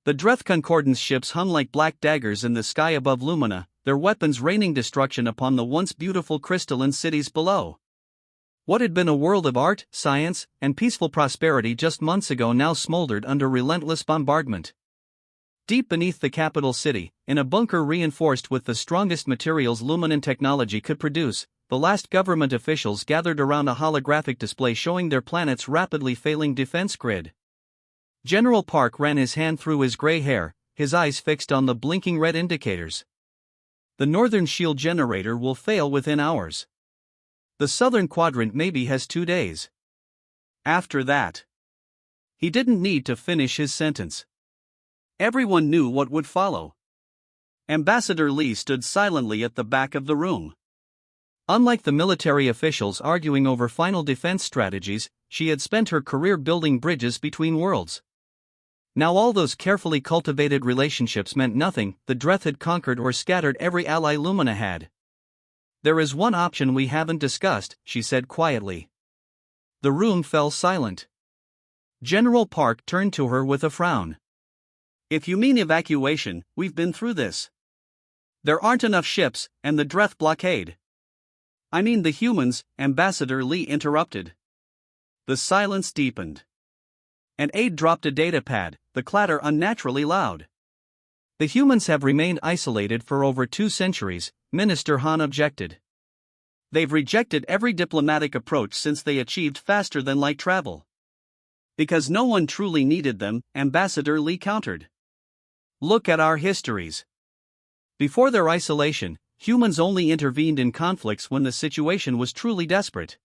The Dreth Concordance ships hung like black daggers in the sky above Lumina, their weapons raining destruction upon the once beautiful crystalline cities below. What had been a world of art, science, and peaceful prosperity just months ago now smoldered under relentless bombardment. Deep beneath the capital city, in a bunker reinforced with the strongest materials Luminan technology could produce, the last government officials gathered around a holographic display showing their planet's rapidly failing defense grid. General Park ran his hand through his gray hair, his eyes fixed on the blinking red indicators. The northern shield generator will fail within hours. The southern quadrant maybe has 2 days. After that. He didn't need to finish his sentence. Everyone knew what would follow. Ambassador Lee stood silently at the back of the room. Unlike the military officials arguing over final defense strategies, she had spent her career building bridges between worlds. Now all those carefully cultivated relationships meant nothing. The Dreth had conquered or scattered every ally Lumina had. "There is one option we haven't discussed," she said quietly. The room fell silent. General Park turned to her with a frown. "If you mean evacuation, we've been through this. There aren't enough ships, and the Dreth blockade." "I mean the humans," Ambassador Lee interrupted. The silence deepened. An aide dropped a datapad, the clatter unnaturally loud. "The humans have remained isolated for over 2 centuries, Minister Han objected. "They've rejected every diplomatic approach since they achieved faster-than-light travel. Because no one truly needed them," Ambassador Lee countered. "Look at our histories. Before their isolation, humans only intervened in conflicts when the situation was truly desperate."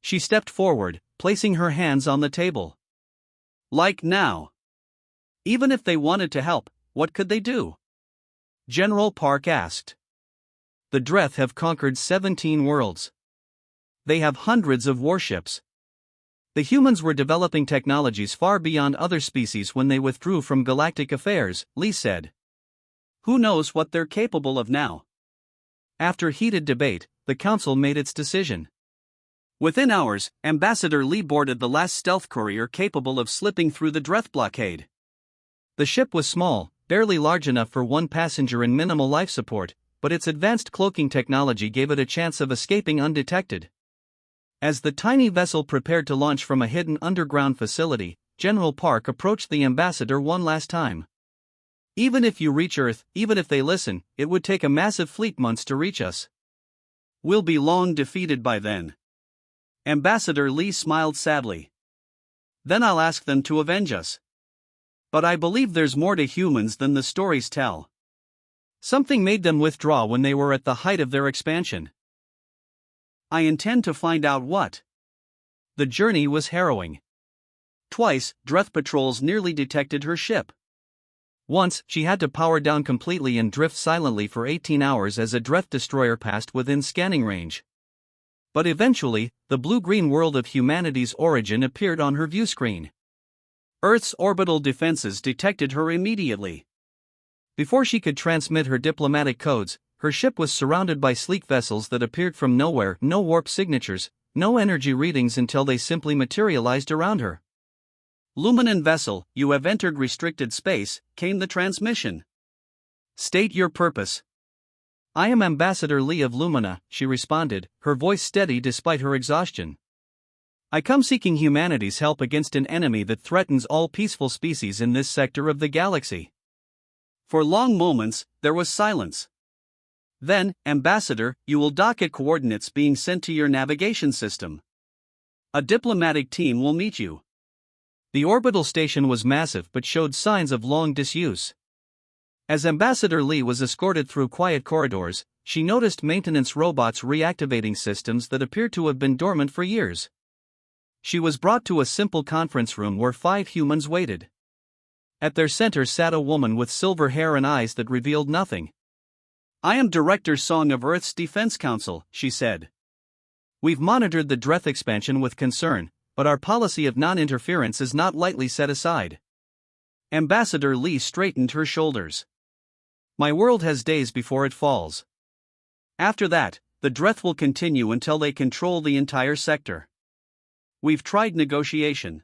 She stepped forward, placing her hands on the table. "Like now. Even if they wanted to help, what could they do?" General Park asked. "The Dreth have conquered 17 worlds. They have hundreds of warships. The humans were developing technologies far beyond other species when they withdrew from galactic affairs," Lee said. "Who knows what they're capable of now?" After heated debate, the council made its decision. Within hours, Ambassador Lee boarded the last stealth courier capable of slipping through the Dreth blockade. The ship was small, barely large enough for 1 passenger and minimal life support, but its advanced cloaking technology gave it a chance of escaping undetected. As the tiny vessel prepared to launch from a hidden underground facility, General Park approached the ambassador one last time. "Even if you reach Earth, even if they listen, it would take a massive fleet months to reach us. We'll be long defeated by then." Ambassador Lee smiled sadly. "Then I'll ask them to avenge us. But I believe there's more to humans than the stories tell. Something made them withdraw when they were at the height of their expansion. I intend to find out what." The journey was harrowing. Twice, Dreth patrols nearly detected her ship. Once, she had to power down completely and drift silently for 18 hours as a Dreth destroyer passed within scanning range. But eventually, the blue-green world of humanity's origin appeared on her view screen. Earth's orbital defenses detected her immediately. Before she could transmit her diplomatic codes, her ship was surrounded by sleek vessels that appeared from nowhere, no warp signatures, no energy readings until they simply materialized around her. "Luminan vessel, you have entered restricted space," came the transmission. "State your purpose." "I am Ambassador Lee of Lumina," she responded, her voice steady despite her exhaustion. "I come seeking humanity's help against an enemy that threatens all peaceful species in this sector of the galaxy." For long moments, there was silence. Then, "Ambassador, you will dock at coordinates being sent to your navigation system. A diplomatic team will meet you." The orbital station was massive but showed signs of long disuse. As Ambassador Lee was escorted through quiet corridors, she noticed maintenance robots reactivating systems that appeared to have been dormant for years. She was brought to a simple conference room where 5 humans waited. At their center sat a woman with silver hair and eyes that revealed nothing. "I am Director Song of Earth's Defense Council," she said. "We've monitored the Dreth expansion with concern, but our policy of non-interference is not lightly set aside." Ambassador Lee straightened her shoulders. "My world has days before it falls. After that, the Dreth will continue until they control the entire sector. We've tried negotiation.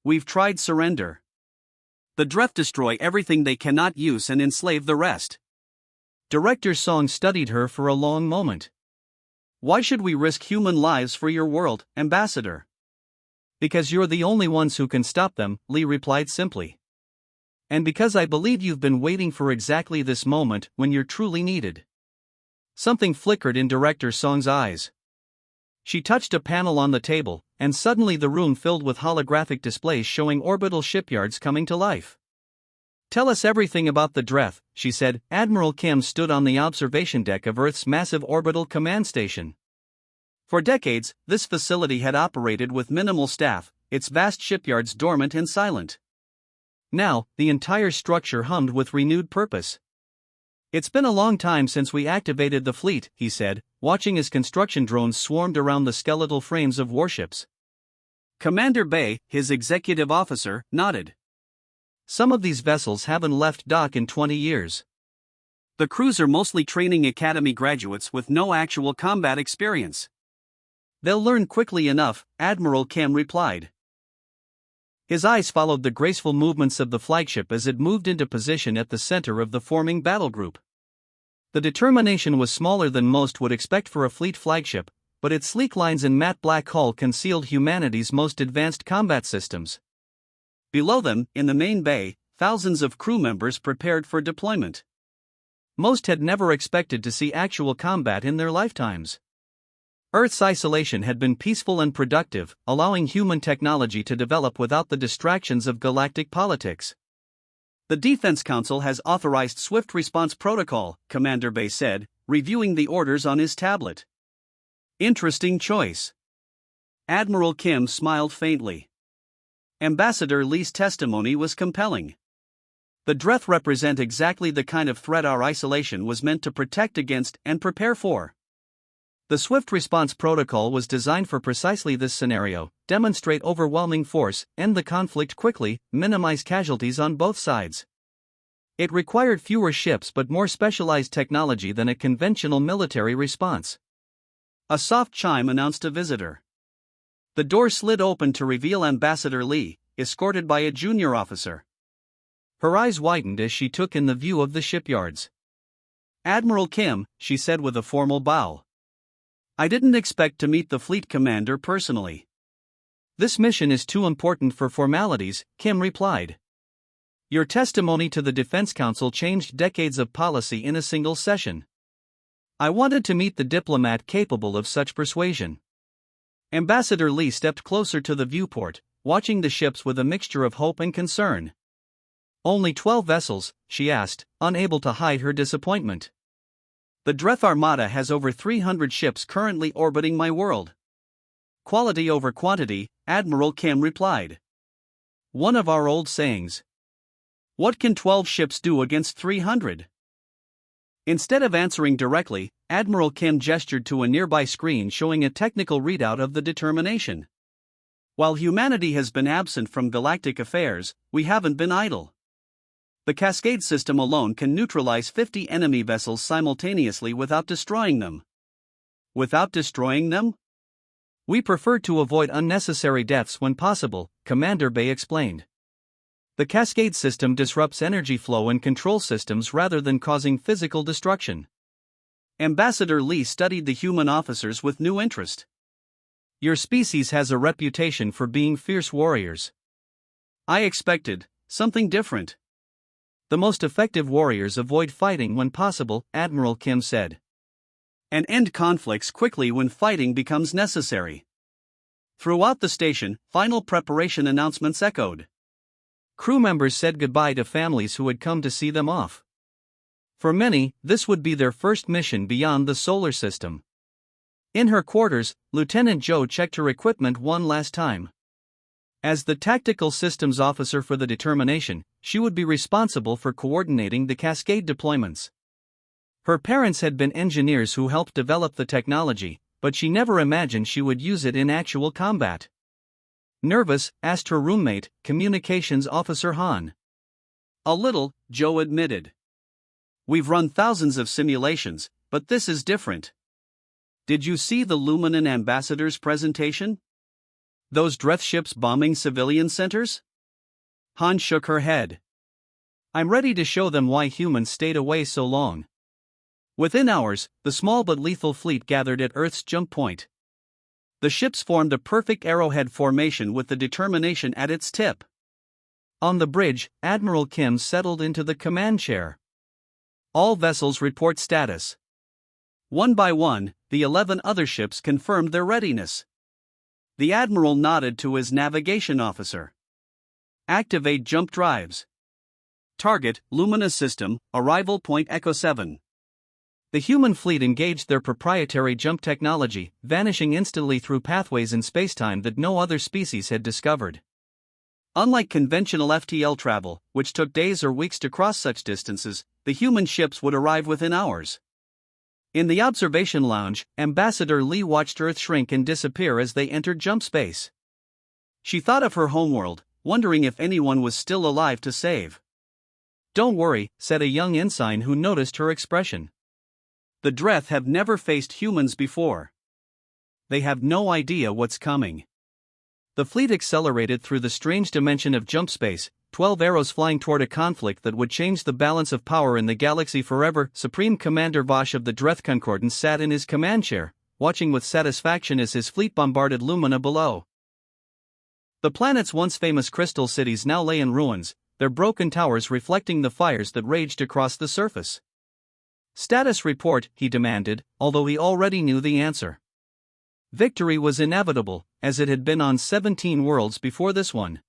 We've tried surrender. The Dref destroy everything they cannot use and enslave the rest. Director Song studied her for a long moment. Why should we risk human lives for your world, Ambassador? Because you're the only ones who can stop them, Lee replied simply. And because I believe you've been waiting for exactly this moment when you're truly needed. Something flickered in Director Song's eyes. She touched a panel on the table, and suddenly the room filled with holographic displays showing orbital shipyards coming to life. Tell us everything about the Dref, she said. Admiral Kim stood on the observation deck of Earth's massive orbital command station. For decades, this facility had operated with minimal staff, its vast shipyards dormant and silent. Now, the entire structure hummed with renewed purpose. It's been a long time since we activated the fleet, he said, watching as construction drones swarmed around the skeletal frames of warships. Commander Bay, his executive officer, nodded. Some of these vessels haven't left dock in 20 years. The crews are mostly training academy graduates with no actual combat experience. They'll learn quickly enough, Admiral Kim replied. His eyes followed the graceful movements of the flagship as it moved into position at the center of the forming battle group. The Determination was smaller than most would expect for a fleet flagship, but its sleek lines and matte black hull concealed humanity's most advanced combat systems. Below them, in the main bay, thousands of crew members prepared for deployment. Most had never expected to see actual combat in their lifetimes. Earth's isolation had been peaceful and productive, allowing human technology to develop without the distractions of galactic politics. The Defense Council has authorized swift response protocol, Commander Bay said, reviewing the orders on his tablet. Interesting choice. Admiral Kim smiled faintly. Ambassador Lee's testimony was compelling. The Dref represent exactly the kind of threat our isolation was meant to protect against and prepare for. The Swift Response Protocol was designed for precisely this scenario: demonstrate overwhelming force, end the conflict quickly, minimize casualties on both sides. It required fewer ships but more specialized technology than a conventional military response. A soft chime announced a visitor. The door slid open to reveal Ambassador Lee, escorted by a junior officer. Her eyes widened as she took in the view of the shipyards. Admiral Kim, she said with a formal bow. I didn't expect to meet the fleet commander personally. This mission is too important for formalities, Kim replied. Your testimony to the Defense Council changed decades of policy in a single session. I wanted to meet the diplomat capable of such persuasion. Ambassador Lee stepped closer to the viewport, watching the ships with a mixture of hope and concern. Only 12 vessels, she asked, unable to hide her disappointment. The Dref Armada has over 300 ships currently orbiting my world. Quality over quantity, Admiral Kim replied. One of our old sayings. What can 12 ships do against 300? Instead of answering directly, Admiral Kim gestured to a nearby screen showing a technical readout of the Determination. While humanity has been absent from galactic affairs, we haven't been idle. The Cascade system alone can neutralize 50 enemy vessels simultaneously without destroying them. Without destroying them? We prefer to avoid unnecessary deaths when possible, Commander Bay explained. The Cascade system disrupts energy flow and control systems rather than causing physical destruction. Ambassador Lee studied the human officers with new interest. Your species has a reputation for being fierce warriors. I expected something different. The most effective warriors avoid fighting when possible, Admiral Kim said. And end conflicts quickly when fighting becomes necessary. Throughout the station, final preparation announcements echoed. Crew members said goodbye to families who had come to see them off. For many, this would be their first mission beyond the solar system. In her quarters, Lieutenant Joe checked her equipment one last time. As the tactical systems officer for the Determination, she would be responsible for coordinating the Cascade deployments. Her parents had been engineers who helped develop the technology, but she never imagined she would use it in actual combat. Nervous, asked her roommate, Communications Officer Han. A little, Joe admitted. We've run thousands of simulations, but this is different. Did you see the Luminan ambassador's presentation? Those Dref ships bombing civilian centers? Han shook her head. I'm ready to show them why humans stayed away so long. Within hours, the small but lethal fleet gathered at Earth's jump point. The ships formed a perfect arrowhead formation with the determination at its tip. On the bridge, Admiral Kim settled into the command chair. All vessels report status. One by one, the 11 other ships confirmed their readiness. The Admiral nodded to his navigation officer. Activate jump drives. Target, Lumina System, Arrival Point Echo 7. The human fleet engaged their proprietary jump technology, vanishing instantly through pathways in spacetime that no other species had discovered. Unlike conventional FTL travel, which took days or weeks to cross such distances, the human ships would arrive within hours. In the observation lounge, Ambassador Lee watched Earth shrink and disappear as they entered jump space. She thought of her homeworld, wondering if anyone was still alive to save. "Don't worry," said a young ensign who noticed her expression. "The Dreth have never faced humans before. They have no idea what's coming." The fleet accelerated through the strange dimension of jump space, 12 arrows flying toward a conflict that would change the balance of power in the galaxy forever. Supreme Commander Vosh of the Dreth Concordance sat in his command chair, watching with satisfaction as his fleet bombarded Lumina below. The planet's once famous crystal cities now lay in ruins, their broken towers reflecting the fires that raged across the surface. "Status report," he demanded, although he already knew the answer. Victory was inevitable, as it had been on 17 worlds before this one.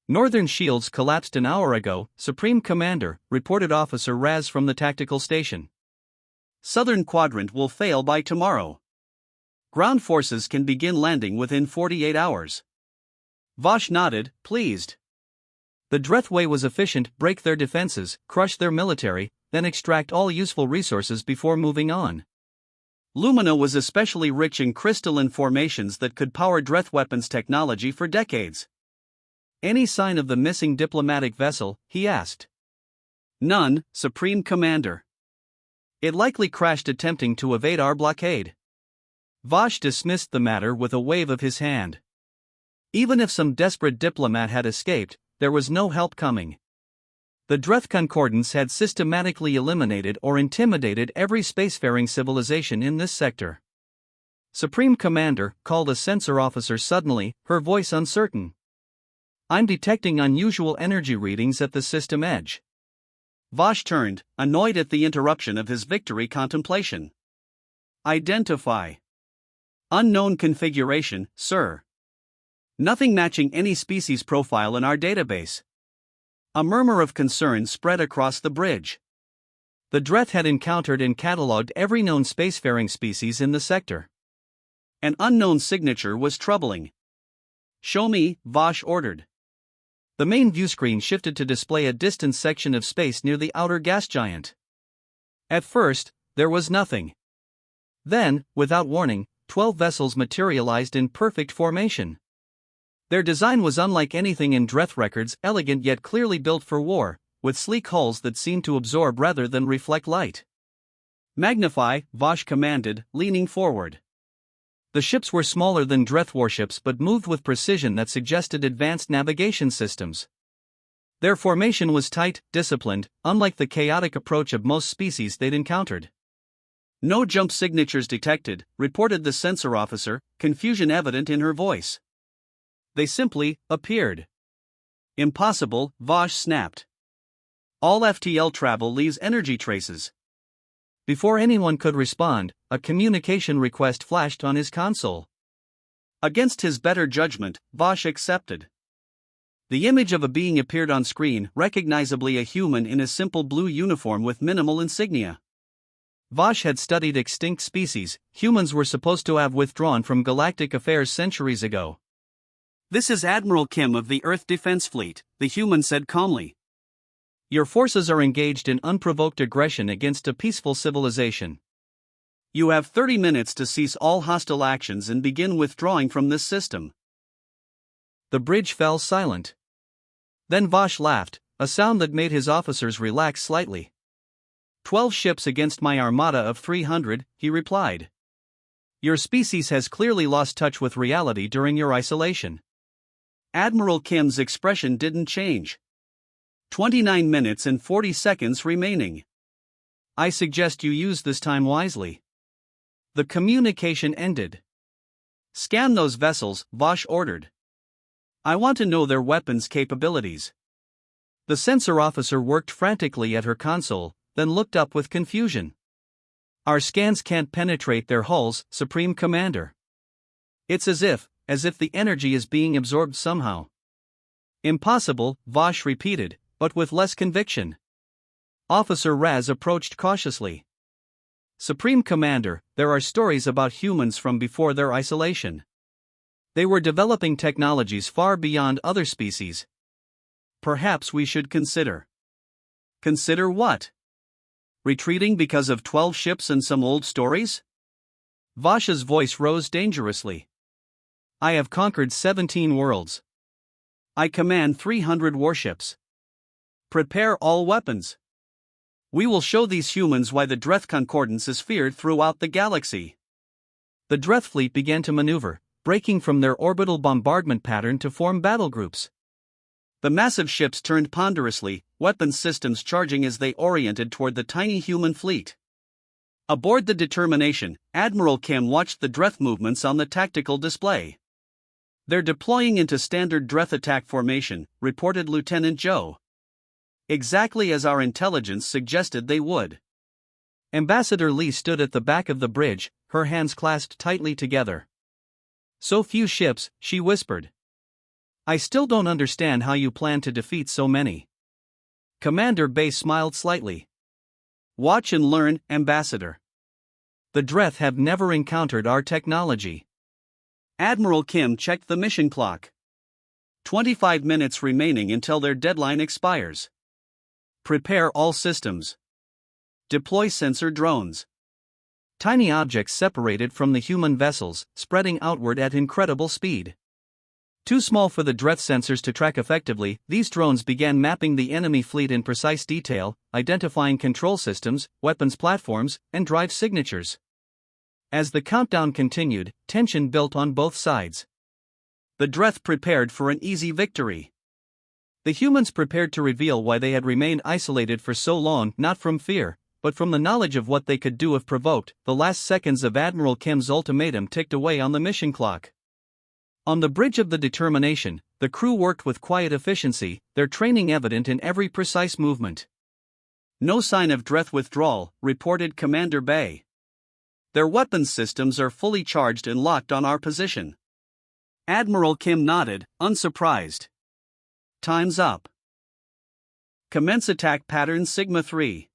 "Northern shields collapsed an hour ago, Supreme Commander," reported Officer Raz from the tactical station. "Southern quadrant will fail by tomorrow. Ground forces can begin landing within 48 hours. Vosh nodded, pleased. The Dreth way was efficient: break their defenses, crush their military, then extract all useful resources before moving on. Lumina was especially rich in crystalline formations that could power Dreth weapons technology for decades. "Any sign of the missing diplomatic vessel?" he asked. "None, Supreme Commander. It likely crashed attempting to evade our blockade." Vosh dismissed the matter with a wave of his hand. Even if some desperate diplomat had escaped, there was no help coming. The Dreth Concordance had systematically eliminated or intimidated every spacefaring civilization in this sector. "Supreme Commander," called a sensor officer suddenly, her voice uncertain. "I'm detecting unusual energy readings at the system edge." Vosh turned, annoyed at the interruption of his victory contemplation. "Identify." "Unknown configuration, sir. Nothing matching any species profile in our database." A murmur of concern spread across the bridge. The Dreth had encountered and catalogued every known spacefaring species in the sector. An unknown signature was troubling. "Show me," Vosh ordered. The main viewscreen shifted to display a distant section of space near the outer gas giant. At first, there was nothing. Then, without warning, 12 vessels materialized in perfect formation. Their design was unlike anything in Dreth records, elegant yet clearly built for war, with sleek hulls that seemed to absorb rather than reflect light. "Magnify," Vosh commanded, leaning forward. The ships were smaller than Dreth warships but moved with precision that suggested advanced navigation systems. Their formation was tight, disciplined, unlike the chaotic approach of most species they'd encountered. "No jump signatures detected," reported the sensor officer, confusion evident in her voice. "They simply appeared." "Impossible," Vosh snapped. "All FTL travel leaves energy traces." Before anyone could respond, a communication request flashed on his console. Against his better judgment, Vosh accepted. The image of a being appeared on screen, recognizably a human in a simple blue uniform with minimal insignia. Vosh had studied extinct species. Humans were supposed to have withdrawn from galactic affairs centuries ago. "This is Admiral Kim of the Earth Defense Fleet," the human said calmly. "Your forces are engaged in unprovoked aggression against a peaceful civilization. You have 30 minutes to cease all hostile actions and begin withdrawing from this system." The bridge fell silent. Then Vosh laughed, a sound that made his officers relax slightly. 12 ships against my armada of 300, he replied. "Your species has clearly lost touch with reality during your isolation." Admiral Kim's expression didn't change. 29 minutes and 40 seconds remaining. I suggest you use this time wisely. The communication ended. Scan those vessels, Vosh ordered. I want to know their weapons capabilities. The sensor officer worked frantically at her console, then looked up with confusion. Our scans can't penetrate their hulls, Supreme Commander. It's as if the energy is being absorbed somehow. Impossible, Vosh repeated, but with less conviction. Officer Raz approached cautiously. Supreme Commander, there are stories about humans from before their isolation. They were developing technologies far beyond other species. Perhaps we should consider. Consider what? Retreating because of 12 ships and some old stories? Vosh's voice rose dangerously. I have conquered 17 worlds. I command 300 warships. Prepare all weapons. We will show these humans why the Dreth Concordance is feared throughout the galaxy. The Dreth fleet began to maneuver, breaking from their orbital bombardment pattern to form battle groups. The massive ships turned ponderously, weapon systems charging as they oriented toward the tiny human fleet. Aboard the Determination, Admiral Kim watched the Dreth movements on the tactical display. They're deploying into standard Dreth attack formation, reported Lieutenant Joe. Exactly as our intelligence suggested they would. Ambassador Lee stood at the back of the bridge, her hands clasped tightly together. So few ships, she whispered. I still don't understand how you plan to defeat so many. Commander Bay smiled slightly. Watch and learn, Ambassador. The Dreth have never encountered our technology. Admiral Kim checked the mission clock. 25 minutes remaining until their deadline expires. Prepare all systems. Deploy sensor drones. Tiny objects separated from the human vessels, spreading outward at incredible speed. Too small for the Dreth sensors to track effectively, these drones began mapping the enemy fleet in precise detail, identifying control systems, weapons platforms, and drive signatures. As the countdown continued, tension built on both sides. The Dreth prepared for an easy victory. The humans prepared to reveal why they had remained isolated for so long, not from fear, but from the knowledge of what they could do if provoked. The last seconds of Admiral Kim's ultimatum ticked away on the mission clock. On the bridge of the Determination, the crew worked with quiet efficiency, their training evident in every precise movement. No sign of Dreth withdrawal, reported Commander Bay. Their weapons systems are fully charged and locked on our position. Admiral Kim nodded, unsurprised. Time's up. Commence attack pattern Sigma 3.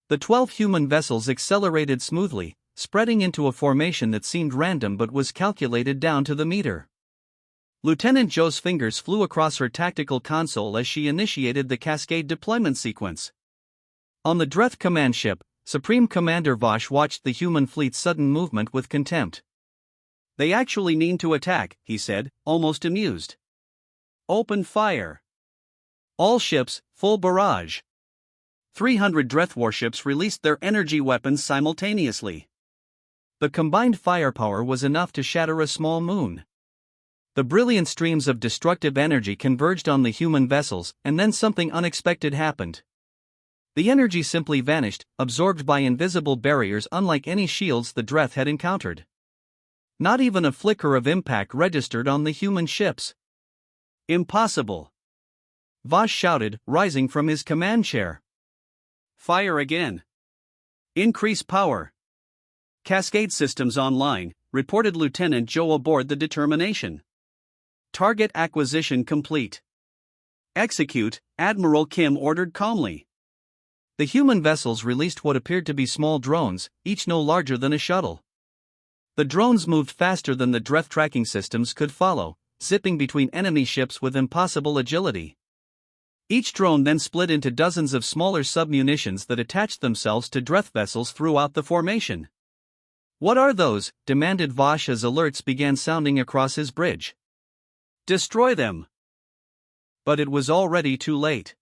The 12 human vessels accelerated smoothly, spreading into a formation that seemed random but was calculated down to the meter. Lieutenant Joe's fingers flew across her tactical console as she initiated the cascade deployment sequence. On the Dreth command ship, Supreme Commander Vosh watched the human fleet's sudden movement with contempt. They actually mean to attack, he said, almost amused. Open fire. All ships, full barrage. 300 Dreth warships released their energy weapons simultaneously. The combined firepower was enough to shatter a small moon. The brilliant streams of destructive energy converged on the human vessels, and then something unexpected happened. The energy simply vanished, absorbed by invisible barriers unlike any shields the Dreth had encountered. Not even a flicker of impact registered on the human ships. Impossible! Vosh shouted, rising from his command chair. Fire again. Increase power. Cascade systems online, reported Lieutenant Joe aboard the Determination. Target acquisition complete. Execute, Admiral Kim ordered calmly. The human vessels released what appeared to be small drones, each no larger than a shuttle. The drones moved faster than the Dreth tracking systems could follow, zipping between enemy ships with impossible agility. Each drone then split into dozens of smaller submunitions that attached themselves to Dreth vessels throughout the formation. What are those? Demanded Vosh as alerts began sounding across his bridge. Destroy them! But it was already too late.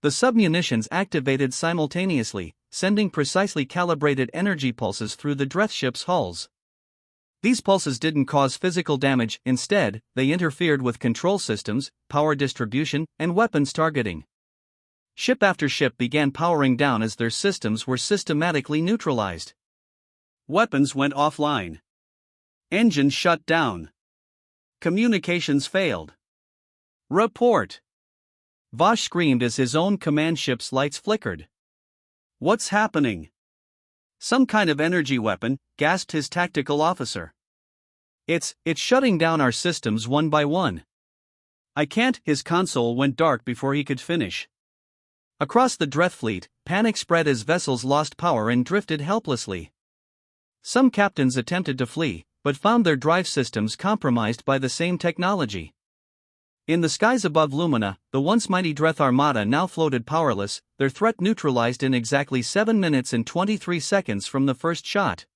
The submunitions activated simultaneously, sending precisely calibrated energy pulses through the Dreth ships' hulls. These pulses didn't cause physical damage, instead, they interfered with control systems, power distribution, and weapons targeting. Ship after ship began powering down as their systems were systematically neutralized. Weapons went offline. Engines shut down. Communications failed. Report! Vosh screamed as his own command ship's lights flickered. What's happening? Some kind of energy weapon, gasped his tactical officer. It's shutting down our systems one by one. I can't. His console went dark before he could finish. Across the Dreth fleet, panic spread as vessels lost power and drifted helplessly. Some captains attempted to flee, but found their drive systems compromised by the same technology. In the skies above Lumina, the once mighty Dreth armada now floated powerless, their threat neutralized in exactly 7 minutes and 23 seconds from the first shot.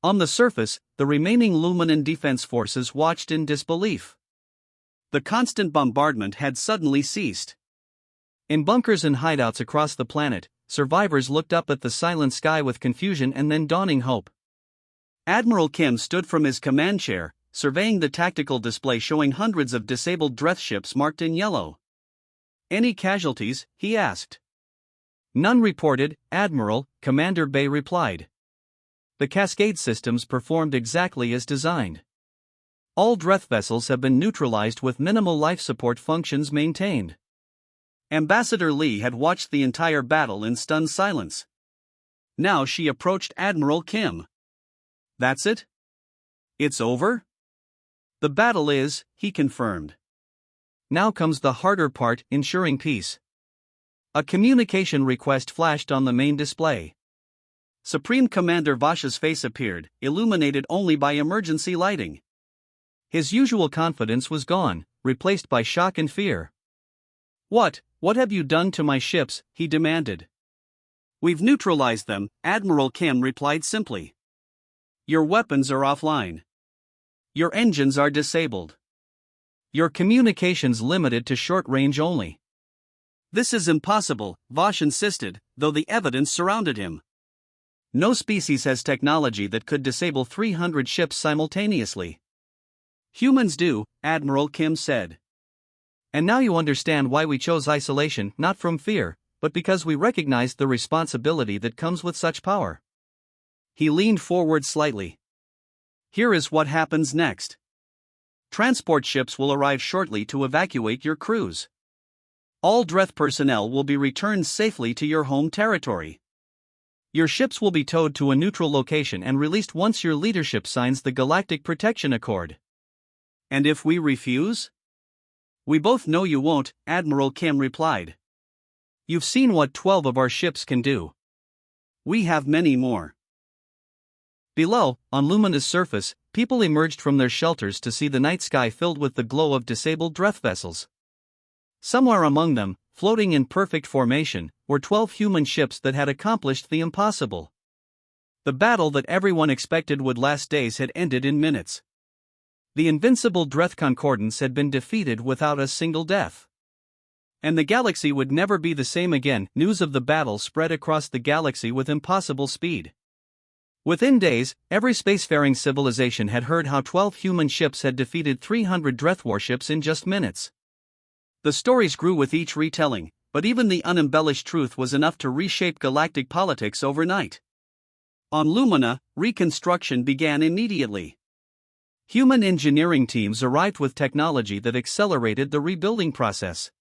On the surface, the remaining Luminan defense forces watched in disbelief. The constant bombardment had suddenly ceased. In bunkers and hideouts across the planet, survivors looked up at the silent sky with confusion and then dawning hope. Admiral Kim stood from his command chair, surveying the tactical display showing hundreds of disabled Dreth ships marked in yellow. Any casualties? He asked. None reported, Admiral, Commander Bay replied. The cascade systems performed exactly as designed. All Dreth vessels have been neutralized with minimal life support functions maintained. Ambassador Lee had watched the entire battle in stunned silence. Now she approached Admiral Kim. That's it? It's over? The battle is, he confirmed. Now comes the harder part, ensuring peace. A communication request flashed on the main display. Supreme Commander Vosh's face appeared, illuminated only by emergency lighting. His usual confidence was gone, replaced by shock and fear. What have you done to my ships? He demanded. We've neutralized them, Admiral Kim replied simply. Your weapons are offline. Your engines are disabled. Your communications limited to short range only. This is impossible, Vosh insisted, though the evidence surrounded him. No species has technology that could disable 300 ships simultaneously. Humans do, Admiral Kim said. And now you understand why we chose isolation, not from fear, but because we recognized the responsibility that comes with such power. He leaned forward slightly. Here is what happens next. Transport ships will arrive shortly to evacuate your crews. All Dreth personnel will be returned safely to your home territory. Your ships will be towed to a neutral location and released once your leadership signs the Galactic Protection Accord. And if we refuse? We both know you won't, Admiral Kim replied. You've seen what 12 of our ships can do. We have many more. Below, on Lumina's surface, people emerged from their shelters to see the night sky filled with the glow of disabled Dreth vessels. Somewhere among them, floating in perfect formation, were 12 human ships that had accomplished the impossible. The battle that everyone expected would last days had ended in minutes. The invincible Dreth Concordance had been defeated without a single death. And the galaxy would never be the same again. News of the battle spread across the galaxy with impossible speed. Within days, every spacefaring civilization had heard how 12 human ships had defeated 300 Dreth warships in just minutes. The stories grew with each retelling, but even the unembellished truth was enough to reshape galactic politics overnight. On Lumina, reconstruction began immediately. Human engineering teams arrived with technology that accelerated the rebuilding process.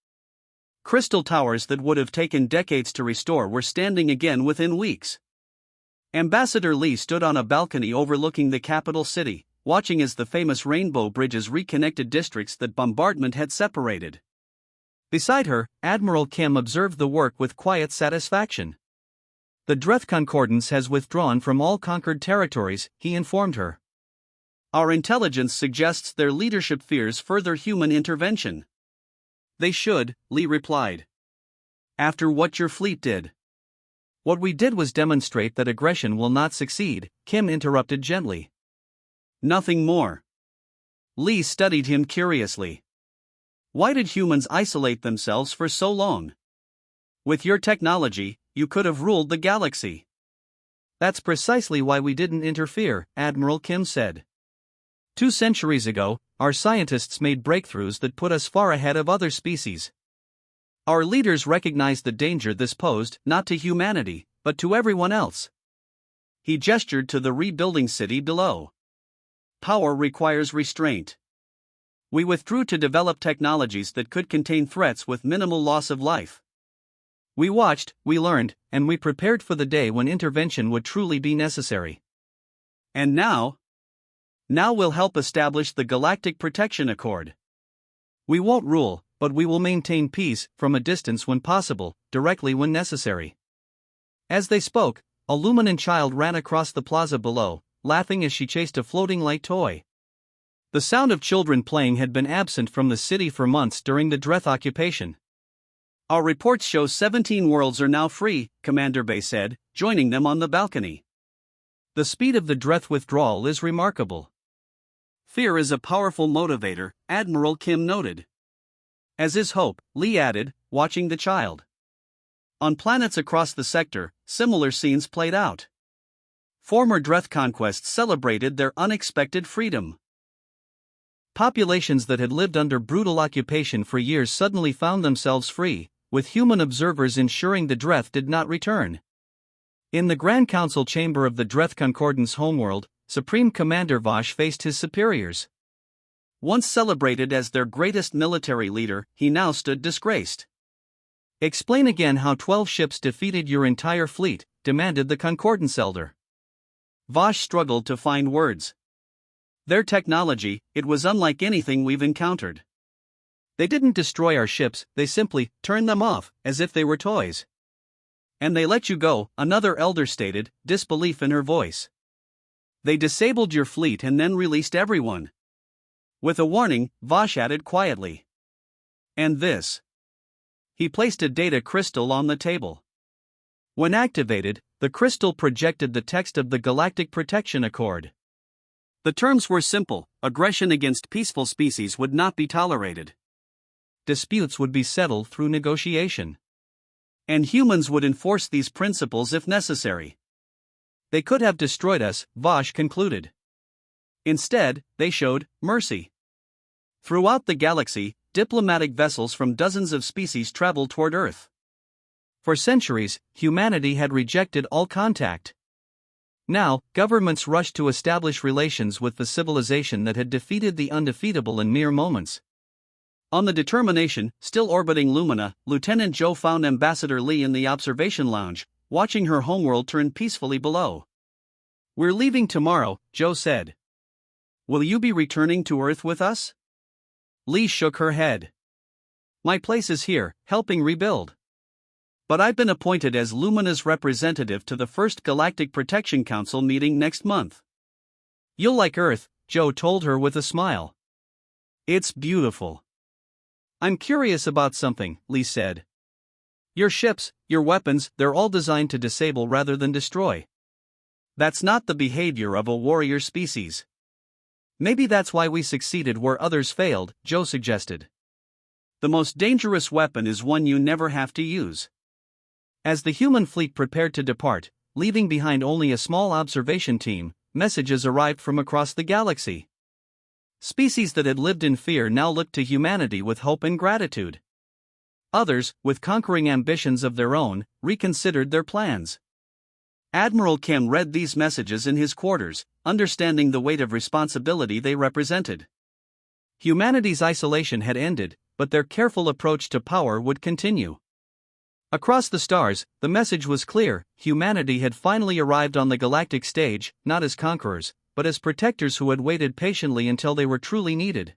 Crystal towers that would have taken decades to restore were standing again within weeks. Ambassador Lee stood on a balcony overlooking the capital city, watching as the famous rainbow bridges reconnected districts that bombardment had separated. Beside her, Admiral Kim observed the work with quiet satisfaction. The Dreth Concordance has withdrawn from all conquered territories, he informed her. Our intelligence suggests their leadership fears further human intervention. They should, Lee replied. After what your fleet did. What we did was demonstrate that aggression will not succeed, Kim interrupted gently. Nothing more. Lee studied him curiously. Why did humans isolate themselves for so long? With your technology, you could have ruled the galaxy. That's precisely why we didn't interfere, Admiral Kim said. 2 centuries ago, our scientists made breakthroughs that put us far ahead of other species. Our leaders recognized the danger this posed, not to humanity, but to everyone else. He gestured to the rebuilding city below. Power requires restraint. We withdrew to develop technologies that could contain threats with minimal loss of life. We watched, we learned, and we prepared for the day when intervention would truly be necessary. And now we'll help establish the Galactic Protection Accord. We won't rule, but we will maintain peace, from a distance when possible, directly when necessary. As they spoke, a Luminan child ran across the plaza below, laughing as she chased a floating light toy. The sound of children playing had been absent from the city for months during the Dreth occupation. Our reports show 17 worlds are now free, Commander Bay said, joining them on the balcony. The speed of the Dreth withdrawal is remarkable. Fear is a powerful motivator, Admiral Kim noted. As is hope, Lee added, watching the child. On planets across the sector, similar scenes played out. Former Dreth conquests celebrated their unexpected freedom. Populations that had lived under brutal occupation for years suddenly found themselves free, with human observers ensuring the Dreth did not return. In the Grand Council chamber of the Dreth Concordance homeworld, Supreme Commander Vosh faced his superiors. Once celebrated as their greatest military leader, he now stood disgraced. Explain again how 12 ships defeated your entire fleet, demanded the Concordance elder. Vosh struggled to find words. Their technology, it was unlike anything we've encountered. They didn't destroy our ships, they simply turned them off, as if they were toys. And they let you go, another elder stated, disbelief in her voice. They disabled your fleet and then released everyone. With a warning, Vosh added quietly. And this. He placed a data crystal on the table. When activated, the crystal projected the text of the Galactic Protection Accord. The terms were simple: aggression against peaceful species would not be tolerated. Disputes would be settled through negotiation. And humans would enforce these principles if necessary. They could have destroyed us, Vosh concluded. Instead, they showed mercy. Throughout the galaxy, diplomatic vessels from dozens of species traveled toward Earth. For centuries, humanity had rejected all contact. Now, governments rushed to establish relations with the civilization that had defeated the undefeatable in mere moments. On the Determination, still orbiting Lumina, Lieutenant Joe found Ambassador Lee in the observation lounge, watching her homeworld turn peacefully below. We're leaving tomorrow, Joe said. Will you be returning to Earth with us? Lee shook her head. My place is here, helping rebuild. But I've been appointed as Lumina's representative to the first Galactic Protection Council meeting next month. You'll like Earth, Joe told her with a smile. It's beautiful. I'm curious about something, Lee said. Your ships, your weapons, they're all designed to disable rather than destroy. That's not the behavior of a warrior species. Maybe that's why we succeeded where others failed, Joe suggested. The most dangerous weapon is one you never have to use. As the human fleet prepared to depart, leaving behind only a small observation team, messages arrived from across the galaxy. Species that had lived in fear now looked to humanity with hope and gratitude. Others, with conquering ambitions of their own, reconsidered their plans. Admiral Kim read these messages in his quarters, understanding the weight of responsibility they represented. Humanity's isolation had ended, but their careful approach to power would continue. Across the stars, the message was clear: humanity had finally arrived on the galactic stage, not as conquerors, but as protectors who had waited patiently until they were truly needed.